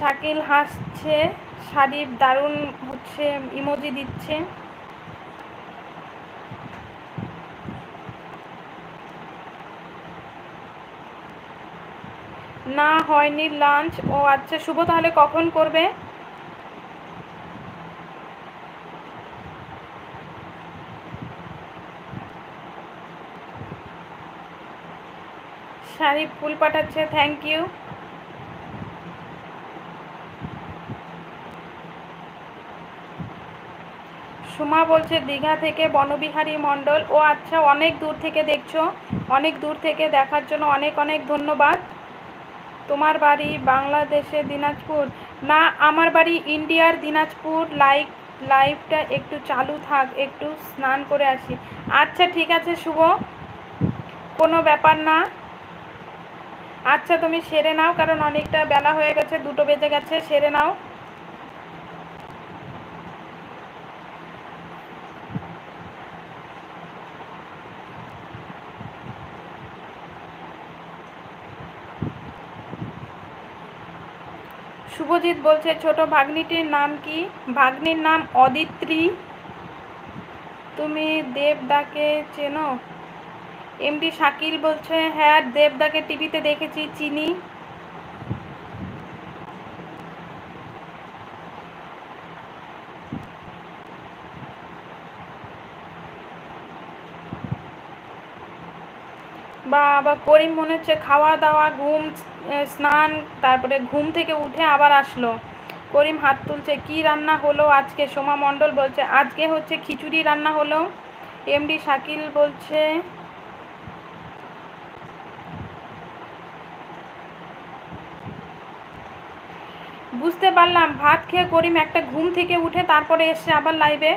শাকিল হাসছে, শারিফ দারুণ হচ্ছে ইমোজি দিচ্ছে। না হয়নি লাঞ্চ। ও আচ্ছা শুভ, তাহলে কখন করবে? শারিফ ফুল পাঠাচ্ছে, থ্যাংক ইউ। সুমা বলছে দীঘা থেকে বনবিহারী মণ্ডল। ও আচ্ছা, অনেক দূর থেকে দেখছো, অনেক দূর থেকে দেখার জন্য অনেক অনেক ধন্যবাদ। তোমার বাড়ি বাংলাদেশে দিনাজপুর? না, আমার বাড়ি ইন্ডিয়ার দিনাজপুর। লাইভটা একটু চালু থাক, একটু স্নান করে আসি। আচ্ছা ঠিক আছে শুভ, কোনো ব্যাপার না। আচ্ছা তুমি সেরে নাও, কারণ অনেকটা বেলা হয়ে গেছে, 2টো বেজে গেছে, সেরে নাও। শুভজিৎ বলছে ছোট ভাগ্নিটির নাম কি? ভাগ্নির নাম অদিত্রী। তুমি দেবদাকে চেনো? এমডি শাকিল বলছে হ্যাঁ, দেবদাকে টিভিতে দেখেছি, চিনি। বা করিম মনে হচ্ছে খাওয়া দাওয়া, ঘুম, স্নান, তারপরে ঘুম থেকে উঠে আবার আসলো। করিম হাত তুলছে। কি রান্না হলো আজকে? সোমা মণ্ডল বলছে আজকে হচ্ছে খিচুড়ি রান্না হলো। এমডি শাকিল বলছে বুঝতে পারলাম। ভাত খেয়ে করিম একটা ঘুম থেকে উঠে তারপরে এসছে আবার লাইভে।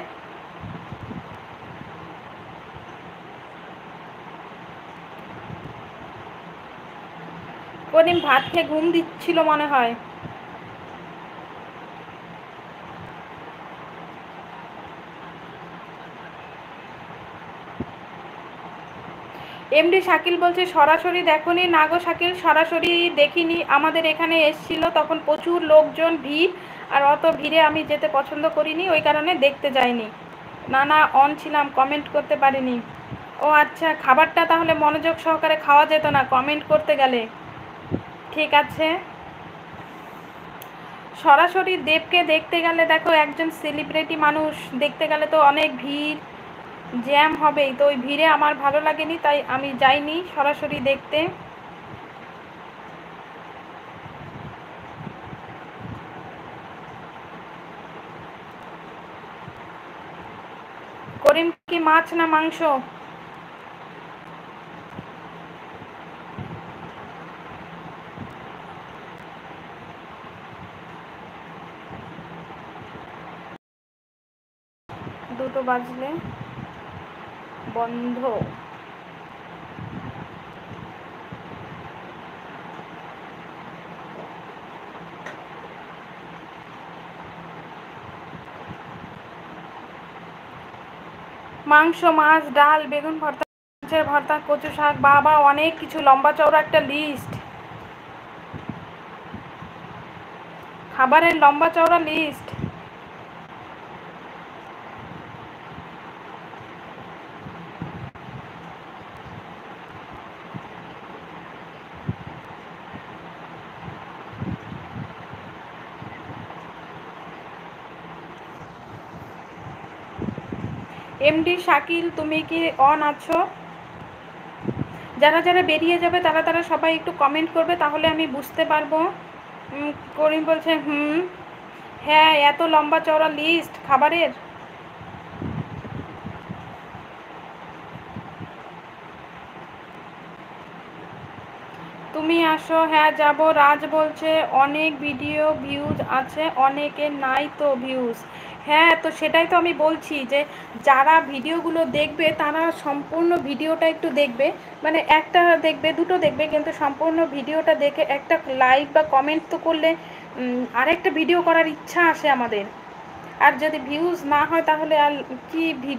করিম ভাত খেয়ে ঘুম দিচ্ছিল মনে হয়। এমডি শাকিল বলছে সরাসরি দেখোনি? না গো শাকিল, সরাসরি দেখিনি। আমাদের এখানে এসছিল তখন প্রচুর লোকজন, ভিড়, আর অত ভিড়ে আমি যেতে পছন্দ করিনি, ওই কারণে দেখতে যাইনি। না না, অন ছিলাম, কমেন্ট করতে পারিনি। ও আচ্ছা, খাবারটা তাহলে মনোযোগ সহকারে খাওয়া যেত না কমেন্ট করতে গেলে। ঠিক আছে। সরাসরি দেবকে দেখতে গেলে দেখো, একজন সেলিব্রিটি মানুষ দেখতে গেলে তো অনেক ভিড়, জ্যাম হবেই, তো ওই ভিড়ে আমার ভালো লাগেনি, তাই আমি যাইনি সরাসরি দেখতে। করিম কি মাছ না মাংস? দুটো বাজলে বন্ধ। মাংস, মাছ, ডাল, বেগুন ভর্তা, মাছের ভর্তা, কচু শাক, বাবা অনেক কিছু, লম্বা চওড়া একটা লিস্ট, খাবারের লম্বা চওড়া লিস্ট। এমডি শাকিল তুমি কি অন আছো? যারা যারা বেরিয়ে যাবে তারা তারা সবাই একটু কমেন্ট করবে, তাহলে আমি বুঝতে পারবো। করিম বলছে হ্যাঁ, এত লম্বা চওড়া লিস্ট খাবারের। তুমি আসো, হ্যাঁ যাব। রাজ বলছে অনেক ভিডিও ভিউজ আছে, অনেকের নাই তো ভিউজ। হ্যাঁ, তো সেটাই তো আমি বলছি যে যারা ভিডিওগুলো দেখবে তারা সম্পূর্ণ ভিডিওটা একটু দেখবে, মানে একটা দেখবে, দুটো দেখবে, কিন্তু সম্পূর্ণ ভিডিওটা দেখে একটা লাইক বা কমেন্ট তো করলে আরেকটা ভিডিও করার ইচ্ছা আসে আমাদের। আর যদি ভিউজ না হয় তাহলে আর কি ভিডিও